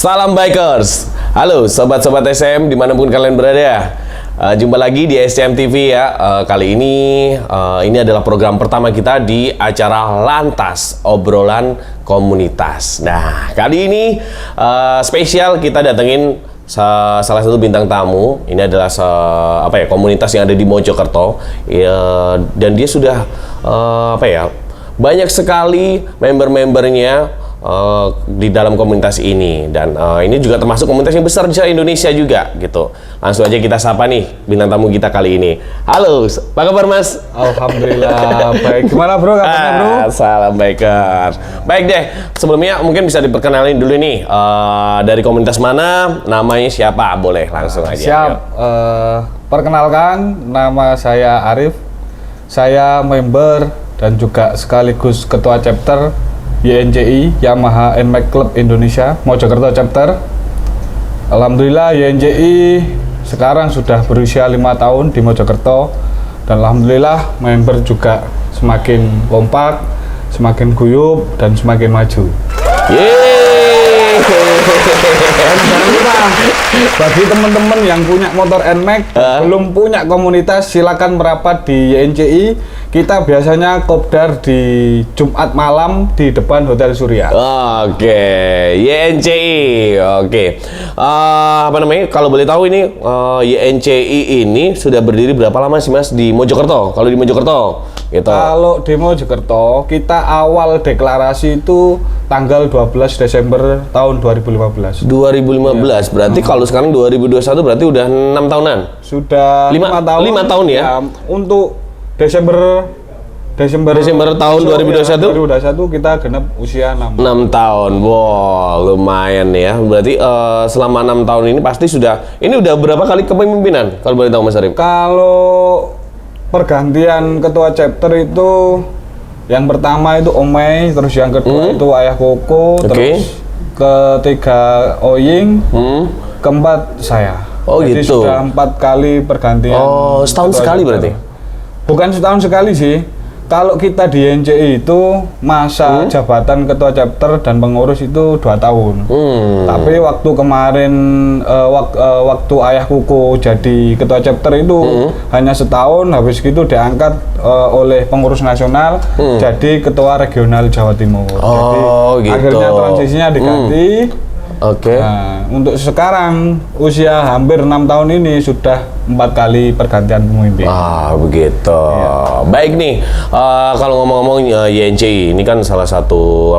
Salam bikers. Halo sobat-sobat SM dimanapun kalian berada. Jumpa lagi di SCM TV ya. Kali ini adalah program pertama kita di acara Lantas Obrolan Komunitas. Nah, kali ini spesial kita datengin salah satu bintang tamu. Ini adalah komunitas yang ada di Mojokerto. Dan dia sudah banyak sekali member-membernya di dalam komunitas ini, dan ini juga termasuk komunitas yang besar di Indonesia juga gitu. Langsung aja kita sapa nih bintang tamu kita kali ini. Halo, apa kabar Mas? Alhamdulillah baik. Gimana bro kabarnya bro? Salam bikers. Baik deh, sebelumnya mungkin bisa diperkenalin dulu nih dari komunitas mana, namanya siapa? Boleh langsung aja. Siap. Perkenalkan, nama saya Arif. Saya member dan juga sekaligus ketua chapter YNCI Yamaha NMAX Club Indonesia Mojokerto chapter. Alhamdulillah YNCI sekarang sudah berusia 5 tahun di Mojokerto, dan alhamdulillah member juga semakin kompak, semakin guyup dan semakin maju. Yeay. Dan jangan lupa, bagi teman-teman yang punya motor NMAX belum punya komunitas, silakan merapat di YNCI. Kita biasanya kopdar di Jumat malam di depan Hotel Surya. Oke, YNCI. Oke. Kalau boleh tahu ini YNCI ini sudah berdiri berapa lama sih Mas di Mojokerto? Kalau di Mojokerto gitu. Kalau di Mojokerto, kita awal deklarasi itu tanggal 12 Desember tahun 2015. 2015. Berarti kalau sekarang 2021 berarti udah 6 tahunan. Sudah 5 tahun. 5 tahun ya? Untuk Desember tahun 2021 kita genap usia 6 tahun. Wow, lumayan ya. Berarti selama 6 tahun ini pasti ini udah berapa kali kepemimpinan kalau boleh tahu Mas Arif? Kalau pergantian ketua chapter itu yang pertama itu Omei, terus yang kedua itu Ayah Koko, terus ketiga Oying, keempat saya. Oh jadi gitu. Sudah 4 kali pergantian. Oh, setahun sekali berarti? Bukan setahun sekali sih. Kalau kita di NCI itu masa jabatan ketua chapter dan pengurus itu 2 tahun. Tapi waktu kemarin waktu Ayah Kuku jadi ketua chapter itu hanya setahun, habis itu diangkat oleh pengurus nasional jadi ketua regional Jawa Timur. Oh, jadi gitu. akhirnya transisinya diganti. Oke. Nah, untuk sekarang usia hampir 6 tahun ini sudah 4 kali pergantian pemimpin. Begitu. Ya. Baik nih, kalau ngomong-ngomong YNCI ini kan salah satu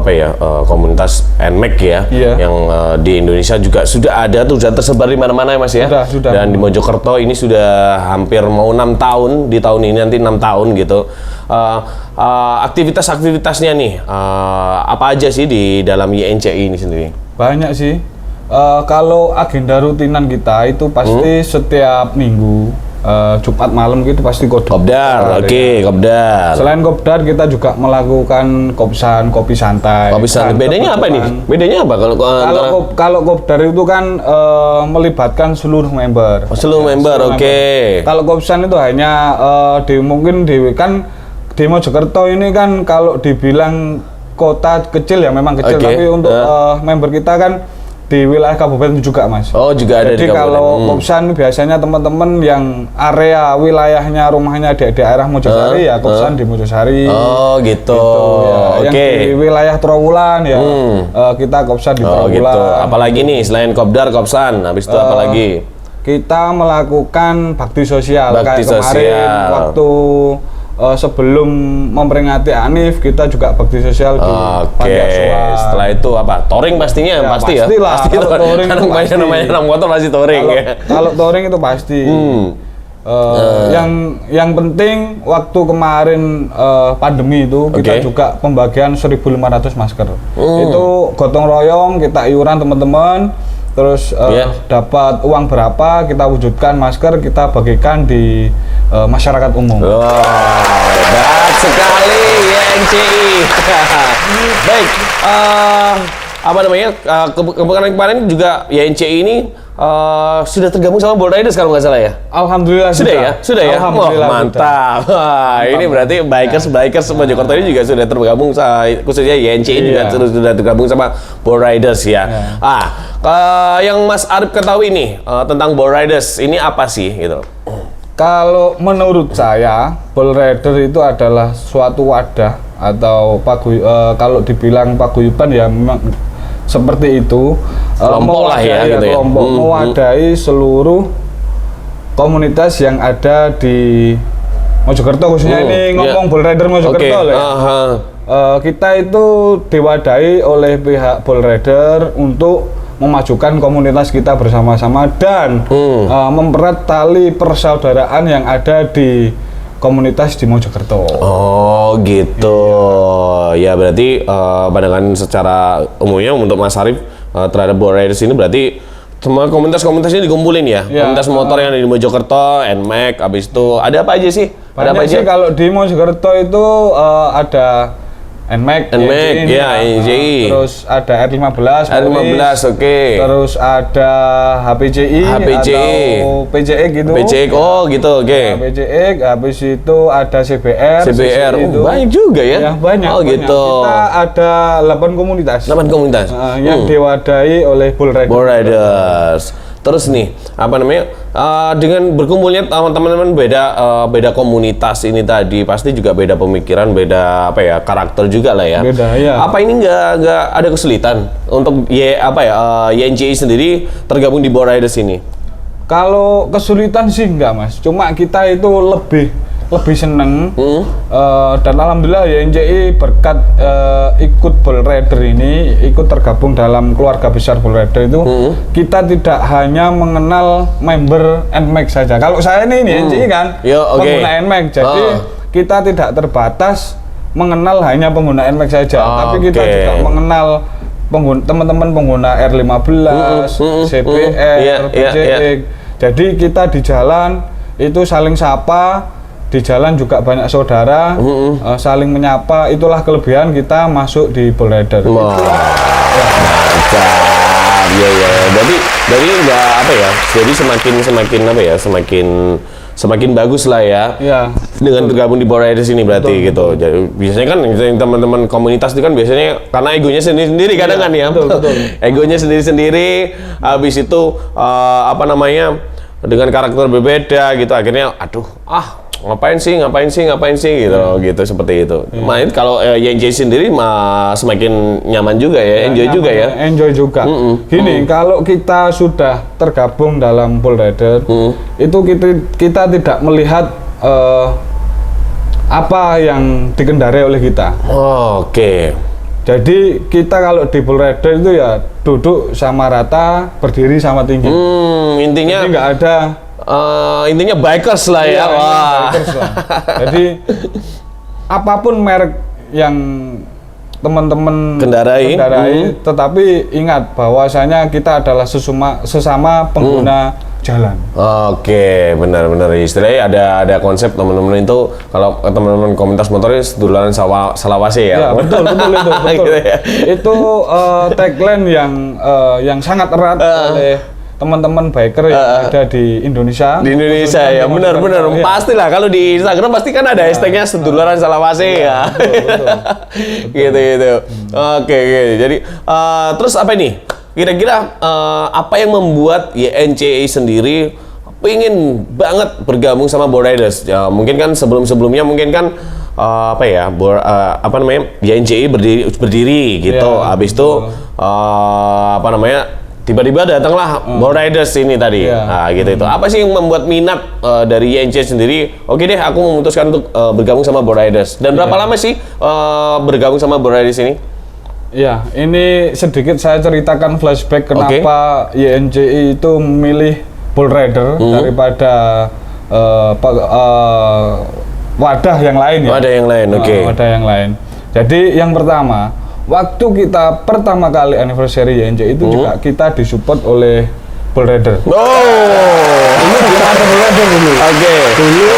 komunitas NMAX ya, yang di Indonesia juga sudah ada tuh, sudah tersebar di mana-mana ya Mas ya. Sudah. Dan di Mojokerto ini sudah hampir mau 6 tahun, di tahun ini nanti 6 tahun gitu. Aktivitas-aktivitasnya nih, apa aja sih di dalam YNCI ini sendiri? Banyak sih. Kalau agenda rutinan kita itu pasti setiap minggu Jumat malam gitu pasti kopdar. Kopdar. Selain kopdar kita juga melakukan kopsan, kopi santai. Kopi santai. Bedanya apa nih? Bedanya apa kalau kopdar itu kan melibatkan seluruh member. Seluruh member, oke. Kalau kopsan itu hanya kan di Mojokerto ini kan kalau dibilang kota kecil ya memang kecil, tapi untuk member kita kan di wilayah kabupaten juga Mas. Oh, juga ada. Jadi kalau kopsan biasanya teman-teman yang area wilayahnya rumahnya di daerah Mojosari ya kopsan di Mojosari. Oh gitu. Ya. Yang di wilayah Trowulan ya kita kopsan di Trowulan. Gitu. Apalagi nih selain kopdar, kopsan, habis itu apa lagi? Kita melakukan bakti sosial. Kemarin waktu sebelum memperingati Anif kita juga bakti sosial di Panti Asuhan. Setelah itu apa? Touring pastinya pasti ya. Pasti kalau touring itu pasti. Namanya anak motor pasti touring ya. Kalau touring itu pasti. Yang penting waktu kemarin pandemi itu kita juga pembagian 1.500 masker. Itu gotong royong, kita iuran teman-teman. Terus dapat uang berapa kita wujudkan masker, kita bagikan di masyarakat umum. Hebat sekali YNCI. Baik, apa namanya kemarin juga YNCI ini sudah tergabung sama Bold Riders kalau nggak salah ya. Alhamdulillah Sudah ya. Alhamdulillah, Wah, mantap. Wah, ini berarti bikers Mojokerto ini juga sudah tergabung khususnya YNCI juga sudah tergabung sama Bold Riders ya. Yang Mas Arif ketahui nih tentang Bold Riders ini apa sih gitu? Kalau menurut saya, Bold Rider itu adalah suatu wadah atau kalau dibilang paguyuban ya memang seperti itu. Kelompok lah ya, gitu ya. Kelompok mewadahi seluruh komunitas yang ada di Mojokerto khususnya ini ngomong Bold Rider Mojokerto lah ya. Kita itu diwadahi oleh pihak Bold Rider untuk memajukan komunitas kita bersama-sama dan mempererat tali persaudaraan yang ada di komunitas di Mojokerto. Oh gitu. Ya berarti pandangan secara umumnya untuk Mas Arif terhadap Bold Riders ini berarti semua komunitas-komunitas ini dikumpulin ya? Komunitas motor yang ada di Mojokerto, NMAX, habis itu ada apa aja sih? Ada apa aja? Kalau di Mojokerto itu ada NMAX, YNCI. Terus ada R15, oke. Terus ada HPCI atau PJX gitu. PJX, oh gitu, oke. PJX, habis itu ada CBR. Banyak juga ya? Ya banyak. Oh banyak. gitu. Kita ada 8 komunitas. 8 komunitas? Yang diwadahi oleh Bold Riders. Bold Riders. Terus nih, apa namanya? Dengan berkumpulnya teman-teman beda komunitas ini tadi, pasti juga beda pemikiran, beda apa ya, karakter juga lah ya. Beda ya. Apa ini nggak ada kesulitan untuk YNCI sendiri tergabung di Bold Riders ini? Kalau kesulitan sih enggak Mas, cuma kita itu lebih seneng dan alhamdulillah YNCI berkat ikut Bold Rider ini, ikut tergabung dalam keluarga besar Bold Rider itu, kita tidak hanya mengenal member NMAX saja. Kalau saya ini YNCI kan pengguna NMAX, jadi kita tidak terbatas mengenal hanya pengguna NMAX saja, tapi kita juga mengenal teman-teman pengguna R15, CBR, PJX. Jadi kita di jalan itu saling sapa. Di jalan juga banyak saudara, saling menyapa. Itulah kelebihan kita masuk di Bold Rider. Wah, mantap. Iya. Jadi nggak apa ya? Jadi semakin bagus lah ya. Iya. Dengan tergabung di Bold Riders ini berarti gitu. Jadi biasanya kan teman-teman komunitas itu kan biasanya karena egonya sendiri-sendiri kadang kan ya. Betul. Egonya sendiri-sendiri. Habis itu dengan karakter berbeda gitu. Akhirnya ngapain sih gitu seperti itu. Main kalau YNCI sendiri semakin nyaman juga ya, enjoy juga. Gini, kalau kita sudah tergabung dalam Bold Rider, itu kita tidak melihat apa yang dikendarai oleh kita. Oke. Jadi kita kalau di Bold Rider itu ya duduk sama rata, berdiri sama tinggi. Intinya nggak ada. Intinya bikers lah ya. Wah. Bikers lah. Jadi apapun merek yang teman-teman kendarai, tetapi ingat bahwasanya kita adalah sesama pengguna jalan. Oke, benar-benar istilahnya ada konsep teman-teman itu kalau teman-teman komunitas motor itu seduluran salawase ya. Ya betul itu. Betul. Gitu ya. Itu tagline yang sangat erat oleh teman-teman biker yang ada di Indonesia. Di Indonesia ya, benar. Ya. Pastilah kalau di Instagram pasti kan ada hashtagnya seduluran salawase ya. Betul. Gitu. Oke. Jadi terus apa nih? Kira-kira apa yang membuat YNCI sendiri pengen banget bergabung sama Bold Riders? Ya, mungkin kan sebelumnya mungkin kan YNCI berdiri gitu. Habis itu tiba-tiba datanglah Bold Riders ini tadi. Nah, gitu itu. Apa sih yang membuat minat dari YNCI sendiri? Oke deh, aku memutuskan untuk bergabung sama Bold Riders. Dan berapa lama sih bergabung sama Bold Riders ini? Ya, ini sedikit saya ceritakan flashback kenapa YNCI itu memilih Bold Rider daripada wadah yang lain ya. Wadah yang lain, oke. Wadah yang lain. Jadi yang pertama, waktu kita pertama kali anniversary YNCI itu juga kita disupport oleh Bold Rider. Ini belum ada Bold Rider dulu. Oke. Dulu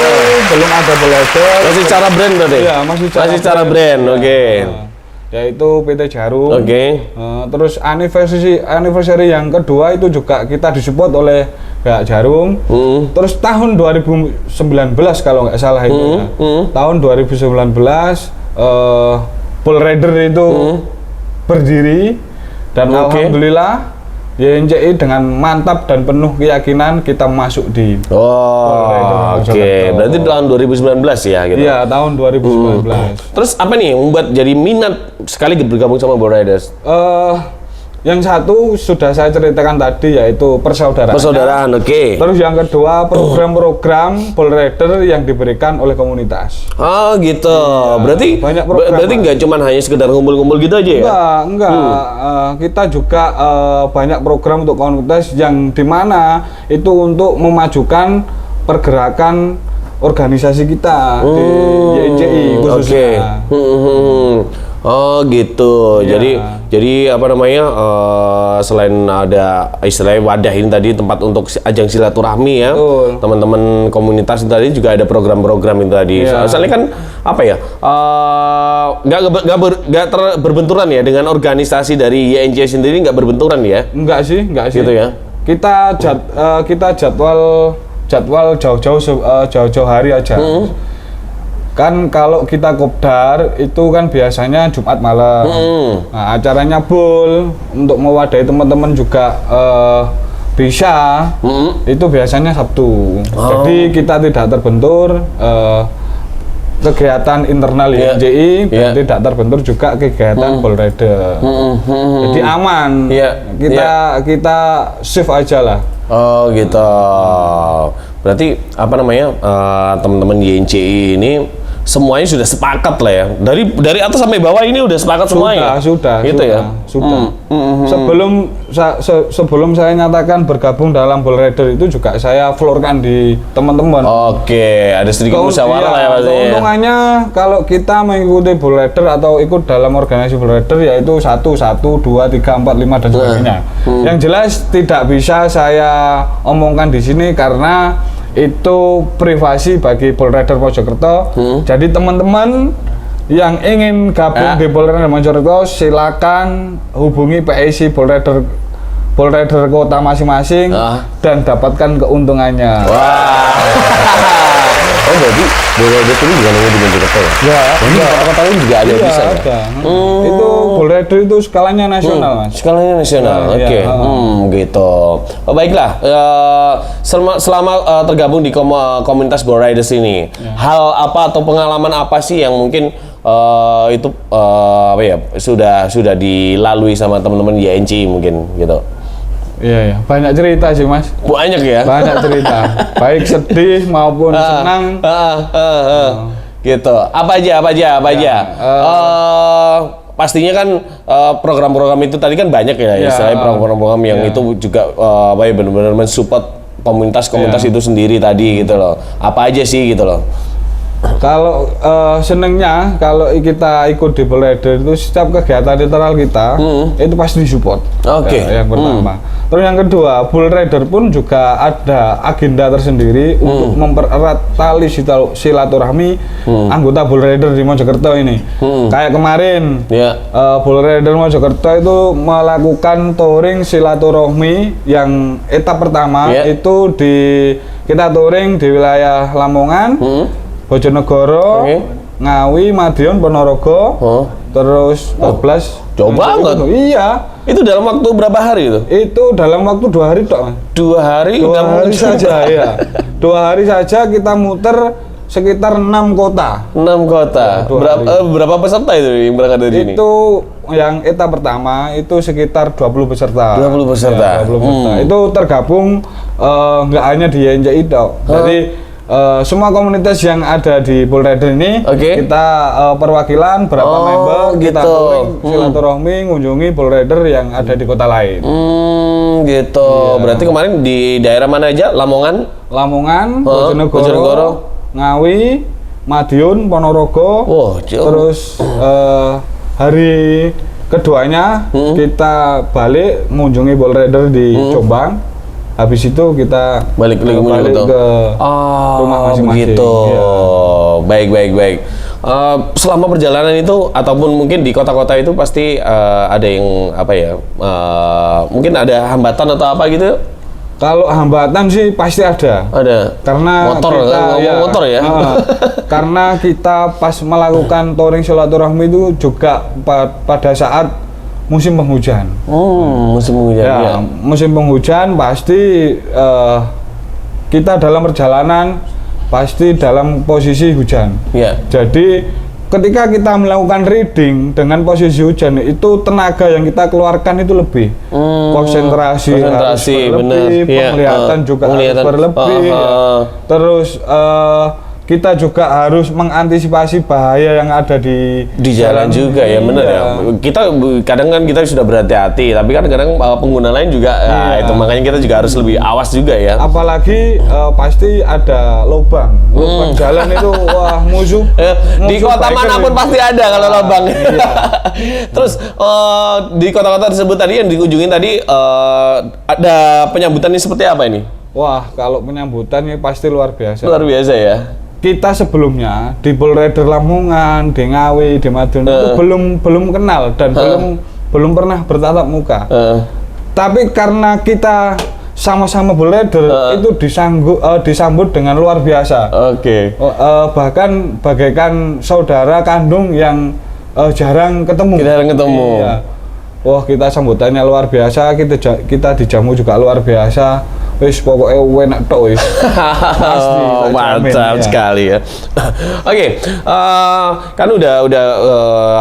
belum ada Bold Rider. Masih cara brand berarti? Iya, masih cara brand. Oke. yaitu PT Jarum. Oke. Terus anniversary yang kedua itu juga kita disupport oleh pihak Jarum. Terus tahun 2019 kalau nggak salah itu ya. Tahun 2019 Bull Rider itu berdiri dan alhamdulillah YNCI dengan mantap dan penuh keyakinan kita masuk di Oke. Berarti tahun 2019 ya gitu. Iya, tahun 2019. Terus apa nih yang membuat jadi minat sekali bergabung sama Bull Riders? Yang satu sudah saya ceritakan tadi yaitu persaudaraan. Persaudaraan, oke. Terus yang kedua program-program Bull Rider yang diberikan oleh komunitas. Oh gitu. Iya, berarti banyak program, berarti nggak cuma hanya sekedar ngumpul-ngumpul gitu aja ya? Enggak. Kita juga banyak program untuk komunitas yang dimana itu untuk memajukan pergerakan organisasi kita di YNCI khususnya. Oh gitu. Iya. Jadi apa namanya? Selain ada istilahnya wadah ini tadi tempat untuk ajang silaturahmi ya. Betul. Teman-teman komunitas itu tadi juga ada program-program itu tadi. Iya. Soalnya kan apa ya? Nggak berbenturan ya dengan organisasi dari YNCI sendiri, nggak berbenturan ya? Enggak sih. Gitu ya. Kita jadwal jauh-jauh hari aja. Kan kalau kita kopdar itu kan biasanya Jumat malam. Nah, acaranya Bull untuk mewadahi teman-teman juga bisa. Itu biasanya Sabtu. Jadi kita tidak terbentur kegiatan internal YNCI dan tidak terbentur juga kegiatan Bull Rider. Jadi aman. Kita shift aja lah. Oh gitu. Berarti apa namanya teman-teman YNCI ini semuanya sudah sepakat lah ya. Dari atas sampai bawah ini udah sepakat semuanya. Sudah. Sudah. Sebelum saya nyatakan bergabung dalam Bull Rider itu juga saya floorkan di teman-teman. Oke, ada sedikit musyawarah lah ya Mas. Keuntungannya kalau kita mengikuti Bull Rider atau ikut dalam organisasi Bull Rider yaitu 1, 2, 3, 4, 5 dan sebagainya. Yang jelas tidak bisa saya omongkan di sini karena itu privasi bagi Bull Rider Mojokerto. Jadi teman-teman yang ingin gabung di Bull Rider Mojokerto silakan hubungi PIC Bull Rider kota masing-masing dan dapatkan keuntungannya. Wah. Oh berarti Bull Rider ini bukan hanya di Mojokerto ya? Ya. Ini kota-kota lain juga ada bisa ya? Itu Bull Rider itu skalanya nasional Mas. Skalanya nasional, oke. Gitu. Baiklah, selama tergabung di komunitas Bull Riders ini, hal apa atau pengalaman apa sih yang mungkin itu apa ya sudah dilalui sama teman-teman YNCI mungkin gitu? Iya, banyak cerita sih Mas. Banyak ya? Banyak cerita, baik sedih maupun senang. Gitu. Apa aja? Pastinya kan program-program itu tadi kan banyak ya, istilahnya program-program yang itu juga benar-benar mensupport komunitas itu sendiri tadi gitu loh. Apa aja sih gitu loh? Kalau senengnya kalau kita ikut di Bull Rider itu setiap kegiatan internal kita itu pasti disupport. Oke. Yang pertama. Terus yang kedua, Bull Rider pun juga ada agenda tersendiri untuk mempererat tali silaturahmi anggota Bull Rider di Mojokerto ini. Kayak kemarin Bull Rider Mojokerto itu melakukan touring silaturahmi yang etap pertama itu kita touring di wilayah Lamongan, Bojonegoro, Ngawi, Madiun, Ponorogo, terus 14. Jauh banget. Iya. Itu dalam waktu berapa hari itu? Itu dalam waktu 2 hari tok, Mas. 2 hari? 2 hari saja ya. 2 hari saja kita muter sekitar 6 kota. 6 kota. Berapa peserta itu yang berangkat dari sini? Itu yang etap pertama itu sekitar 20 peserta. 20 peserta. Ya, 20 peserta. Itu tergabung nggak hanya di YNCI tok. Jadi semua komunitas yang ada di Bull Rider ini kita perwakilan berapa member kita touring silaturahmi ngunjungi Bull Rider yang ada di kota lain. Gitu. Berarti kemarin di daerah mana aja? Lamongan, Bojonegoro, Ngawi, Madiun, Ponorogo. Terus hari keduanya kita balik mengunjungi Bull Rider di Jombang. Habis itu kita balik ke rumah masing-masing. Gitu. Baik. selama perjalanan itu ataupun mungkin di kota-kota itu pasti ada yang apa ya? Mungkin ada hambatan atau apa gitu? Kalau hambatan sih pasti ada. Ada. Karena motor, kita motor ya. Karena kita pas melakukan touring silaturahmi itu juga pada saat musim penghujan. Musim penghujan. Ya, Ya. musim penghujan pasti kita dalam perjalanan pasti dalam posisi hujan. Ya. Jadi ketika kita melakukan reading dengan posisi hujan itu tenaga yang kita keluarkan itu lebih. Konsentrasi harus berlebih, bener. penglihatan juga harus berlebih. Terus kita juga harus mengantisipasi bahaya yang ada di jalan juga ya, benar ya. Kita kadang kan kita sudah berhati-hati, tapi kan kadang pengguna lain juga itu makanya kita juga harus lebih awas juga ya. Apalagi pasti ada lubang jalan itu, wah musuh Di kota manapun pasti ada kalau lubang. Iya. Terus di kota-kota tersebut tadi yang dikunjungin tadi ada penyambutannya seperti apa ini? Wah, kalau penyambutannya pasti luar biasa. Luar biasa ya. Kita sebelumnya di Bull Rider Lamongan, di Ngawi, di Madiun itu belum kenal dan belum pernah bertatap muka. Tapi karena kita sama-sama Bull Rider itu disambut dengan luar biasa. Oke. Bahkan bagaikan saudara kandung yang jarang ketemu. Jarang ketemu. Iya. Wah, kita sambutannya luar biasa, kita dijamu juga luar biasa. Wis pokoknya enak tok wis. Mantap sekali ya. Oke, kan udah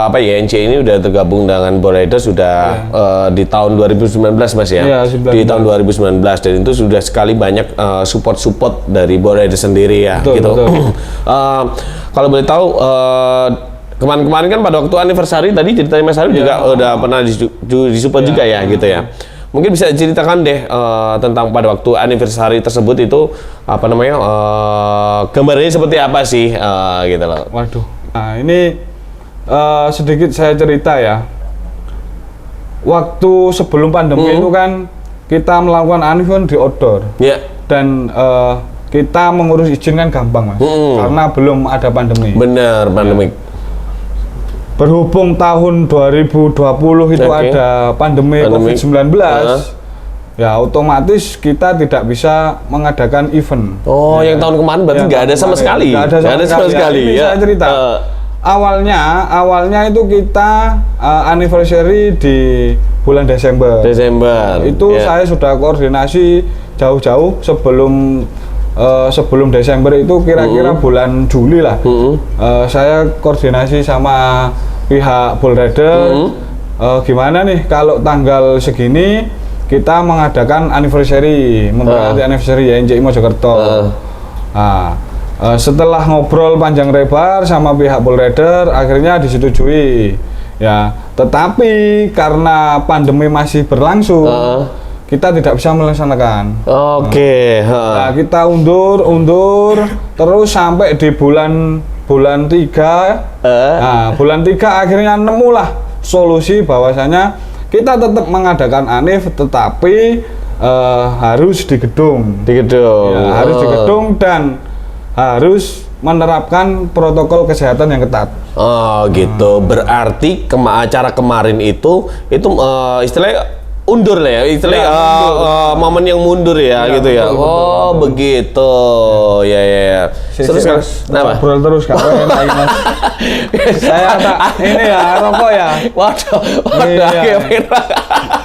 apa ya, NC ini udah tergabung dengan Bull Rider sudah di tahun 2019 Mas ya. Iya, di tahun 2019 dan itu sudah sekali banyak support dari Bull Rider sendiri ya. Betul, gitu. betul. Kalau boleh tahu kemarin kan pada waktu anniversary tadi ceritanya Mas Arif juga udah pernah disupport juga ya gitu ya. Mungkin bisa ceritakan deh tentang pada waktu anniversary tersebut itu apa namanya gambarnya seperti apa sih gitu loh. Waduh. Nah, ini sedikit saya cerita ya. Waktu sebelum pandemi itu kan kita melakukan anniversary di outdoor. Ya. Dan kita mengurus izin kan gampang Mas. Karena belum ada pandemi. Benar, pandemi. Berhubung tahun 2020 itu ada pandemi COVID-19, ya otomatis kita tidak bisa mengadakan event. Oh, yang tahun kemarin berarti nggak ada sama sekali. Nggak ada sama sekali. Ini saya cerita. Awalnya itu kita anniversary di bulan Desember. Itu saya sudah koordinasi jauh-jauh sebelum Desember itu kira-kira bulan Juli lah. Saya koordinasi sama pihak Bull Rider. Gimana nih kalau tanggal segini kita mengadakan anniversary, memperingati anniversary YNCI Mojokerto. Setelah ngobrol panjang lebar sama pihak Bull Rider, akhirnya disetujui. Ya, tetapi karena pandemi masih berlangsung, kita tidak bisa melaksanakan. Oke. Nah, kita undur terus sampai di bulan 3. Nah, bulan 3 akhirnya nemulah solusi bahwasanya kita tetap mengadakan anif tetapi harus di gedung. Ya, harus di gedung dan harus menerapkan protokol kesehatan yang ketat. Oh, gitu. Berarti acara kemarin itu istilahnya undur lah ya, istilahnya momen yang mundur ya, gitu ya. Betul. Begitu. Ya. Terus kan, ngobrol terus Kak. Saya ini ya rokok ya. Waduh.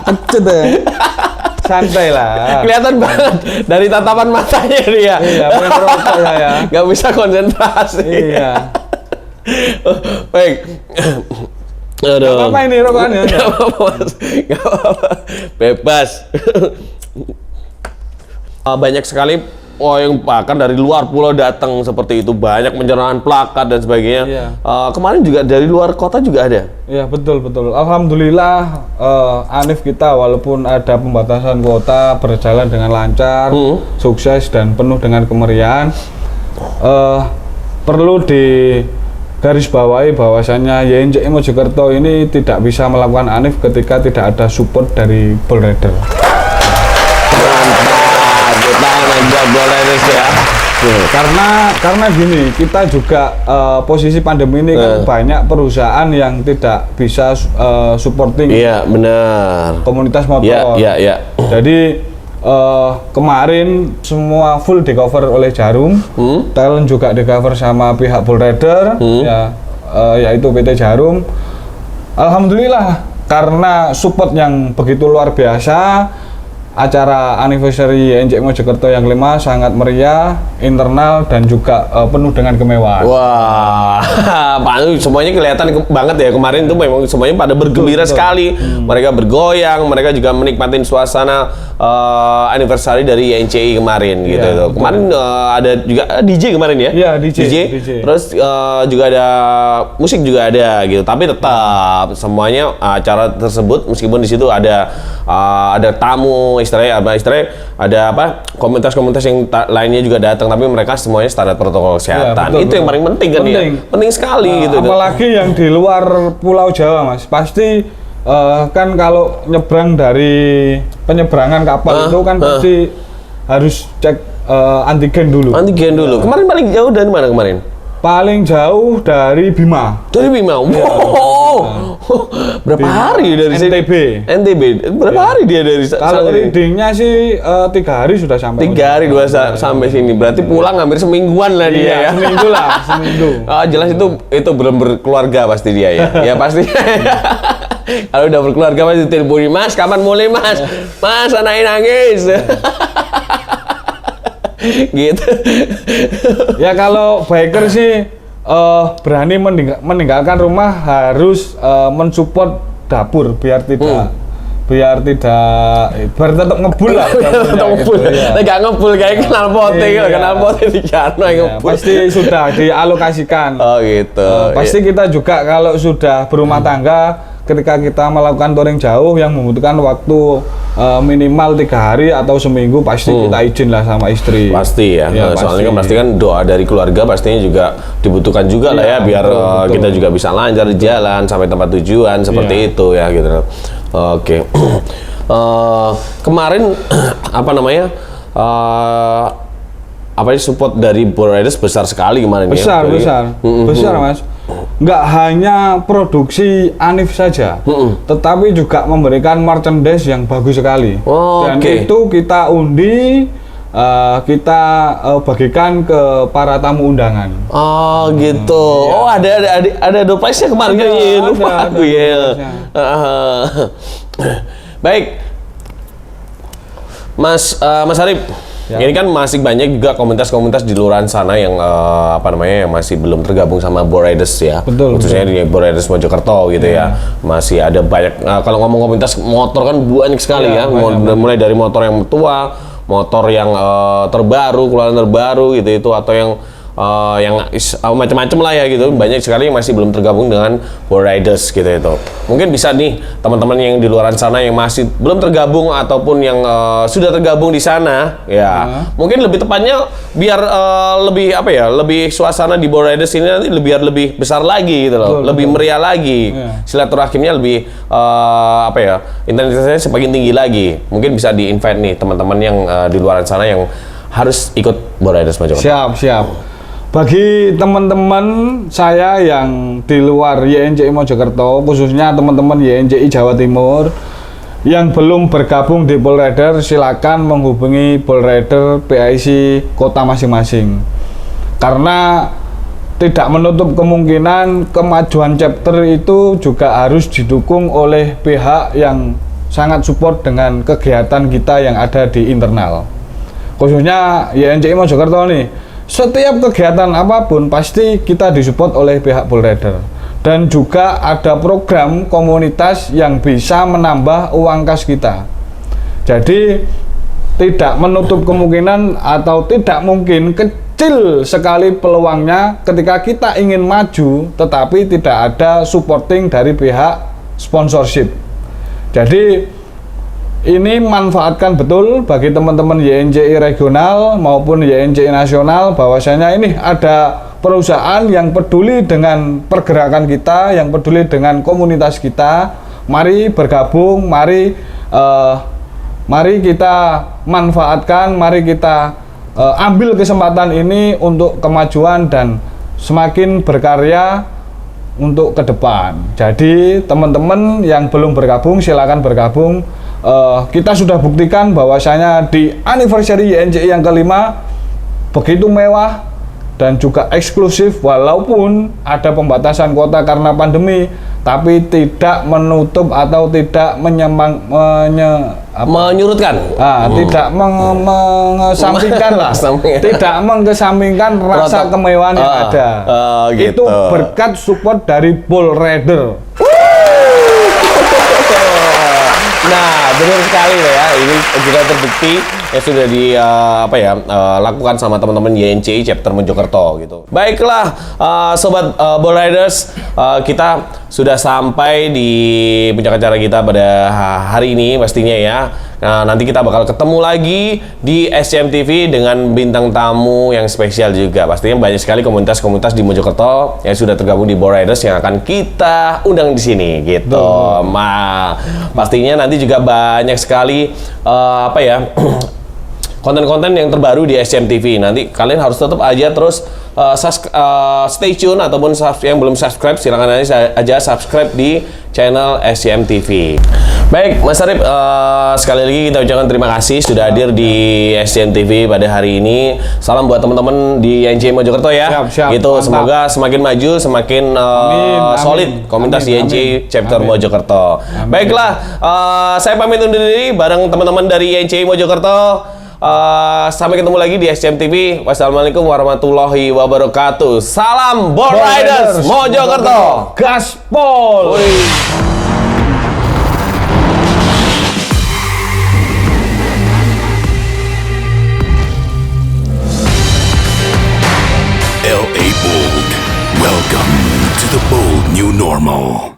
Kecut ya. Santai lah. Kelihatan banget dari tatapan matanya dia. Iya, pengen rokok saya. Gak bisa konsentrasi. Iya. Baik. Aduh. Gak apa-apa ini rokokannya. Gak apa-apa, Mas. Gak apa-apa. Bebas. Banyak sekali yang bahkan dari luar pulau datang seperti itu, banyak pencerahan plakat dan sebagainya. Iya. Kemarin juga dari luar kota juga ada. Iya, betul. Alhamdulillah Anif kita walaupun ada pembatasan kuota berjalan dengan lancar, sukses dan penuh dengan kemeriahan. Perlu di garis bawahi bahwasannya YNCI Mojokerto ini tidak bisa melakukan anif ketika tidak ada support dari Bull Rider. Mantap tepuk tangan buat Boleres ya. Karena gini, kita juga posisi pandemi ini kan banyak perusahaan yang tidak bisa supporting Iya, benar. komunitas motor. Iya. Jadi kemarin semua full di cover oleh Jarum, talent juga di cover sama pihak Bull Rider, yaitu PT Jarum. Alhamdulillah karena support yang begitu luar biasa. Acara anniversary YNCI Mojokerto yang 5 sangat meriah, internal dan juga penuh dengan kemewahan. Wah, semuanya kelihatan banget ya kemarin tuh memang semuanya pada bergembira sekali. Mereka bergoyang, mereka juga menikmatin suasana anniversary dari YNCI kemarin gitu. Kemarin ada juga DJ kemarin ya? Iya, DJ. Terus juga ada musik juga ada gitu. Tapi tetap semuanya acara tersebut meskipun di situ ada tamu istilahnya ada apa komunitas-komunitas yang lainnya juga datang tapi mereka semuanya standar protokol kesehatan. Itu yang paling penting kan ya. Penting sekali gitu. Apalagi yang di luar Pulau Jawa, Mas. Pasti kan kalau nyebrang dari penyeberangan kapal itu kan pasti harus cek antigen dulu. Kemarin paling jauh dari mana kemarin? Paling jauh dari Bima. Dari Bima. Berapa hari dari NTB? Berapa hari dia dari Kalau readingnya sih 3 hari sudah sampai. 3 hari 2 sampai sini. Berarti pulang hampir semingguan lah dia ya. Seminggu. Jelas itu belum berkeluarga pasti dia ya. Ya pasti. Kalau udah berkeluarga pasti telepon, Mas, kapan mulai Mas? Mas, anaknya nangis. Gitu. Ya kalau biker sih berani meninggalkan rumah harus mensupport dapur biar tetap ngebul lah. Nggak ngebul kayak kenal pote di Jano ngebul. Pasti sudah dialokasikan. Oh gitu. Pasti kita juga kalau sudah berumah tangga, ketika kita melakukan touring jauh yang membutuhkan waktu minimal 3 hari atau seminggu, pasti kita izin lah sama istri. Pasti ya, soalnya pasti kan doa dari keluarga pastinya juga dibutuhkan juga lah ya, biar kita juga bisa lancar di jalan sampai tempat tujuan seperti itu ya gitu. Oke. Kemarin apa namanya? Support dari Bull Riders besar sekali kemarin besar, Mas. Nggak hanya produksi Anif saja, tetapi juga memberikan merchandise yang bagus sekali. Dan itu kita undi, kita bagikan ke para tamu undangan. Oh gitu. Ada door prize-nya kemarin kan? Lupa aku ya. Baik, Mas Arif. Ya. Ini kan masih banyak juga komunitas-komunitas di luar sana yang yang masih belum tergabung sama Bull Riders ya. Khususnya di Bull Riders Mojokerto gitu ya. Masih ada banyak kalau ngomong komunitas motor kan banyak sekali ya. Mulai dari motor yang tua, motor yang terbaru, keluaran terbaru gitu itu atau yang macam-macam lah ya gitu. Banyak sekali yang masih belum tergabung dengan Bull Riders gitu itu. Mungkin bisa nih teman-teman yang di luar sana yang masih belum tergabung ataupun yang sudah tergabung di sana ya. Mungkin lebih tepatnya biar lebih suasana di Bull Riders ini nanti biar lebih besar lagi gitu loh. Lebih meriah lagi. Silaturahimnya lebih intensitasnya semakin tinggi lagi. Mungkin bisa di-invite nih teman-teman yang di luar sana yang harus ikut Bull Riders Mojokerto. Siap. Bagi teman-teman saya yang di luar YNCI Mojokerto, khususnya teman-teman YNCI Jawa Timur yang belum bergabung di Bull Rider, silakan menghubungi Bull Rider PIC kota masing-masing. Karena tidak menutup kemungkinan kemajuan chapter itu juga harus didukung oleh pihak yang sangat support dengan kegiatan kita yang ada di internal. Khususnya YNCI Mojokerto nih. Setiap kegiatan apapun pasti kita disupport oleh pihak Bull Rider. Dan juga ada program komunitas yang bisa menambah uang kas kita. Jadi tidak menutup kemungkinan atau tidak mungkin, kecil sekali peluangnya ketika kita ingin maju tetapi tidak ada supporting dari pihak sponsorship. Jadi ini manfaatkan betul bagi teman-teman YNCI regional maupun YNCI nasional, bahwasanya ini ada perusahaan yang peduli dengan pergerakan kita, yang peduli dengan komunitas kita. Mari bergabung, mari Mari kita manfaatkan, mari kita ambil kesempatan ini untuk kemajuan dan semakin berkarya untuk ke depan. Jadi teman-teman yang belum bergabung silakan bergabung. Kita sudah buktikan bahwasanya di anniversary YNCI yang kelima begitu mewah dan juga eksklusif, walaupun ada pembatasan kuota karena pandemi, tapi tidak menutup atau tidak menyurutkan. Tidak mengesampingkan lah, tidak mengesampingkan rasa kemewahan yang ada. Gitu. Itu berkat support dari Bull Rider. Nah, benar sekali loh ya. Ini juga terbukti yang sudah lakukan sama teman-teman YNCI chapter Mojokerto gitu. Baiklah, sobat Bull Riders, kita sudah sampai di puncak acara kita pada hari ini pastinya ya. Nah, nanti kita bakal ketemu lagi di SCM TV dengan bintang tamu yang spesial juga. Pastinya banyak sekali komunitas-komunitas di Mojokerto yang sudah tergabung di Bull Riders yang akan kita undang di sini gitu. Pastinya nanti juga banyak sekali konten-konten yang terbaru di SCM TV. Nanti kalian harus tetap aja terus stay tune, ataupun yang belum subscribe silakan aja subscribe di channel SCM TV. Baik, Mas Arif, sekali lagi kita ucapkan terima kasih sudah hadir di SCM TV pada hari ini. Salam buat teman-teman di YNCI Mojokerto ya. Siap, gitu, mantap. semoga semakin maju, semakin solid komunitas YNCI chapter Mojokerto. Baiklah, saya pamit undur diri bareng teman-teman dari YNCI Mojokerto. Sampai ketemu lagi di SCM TV. Wassalamualaikum warahmatullahi wabarakatuh. Salam Bull Riders Mojokerto. Gaspol. LA Bold. Welcome to the bold new normal.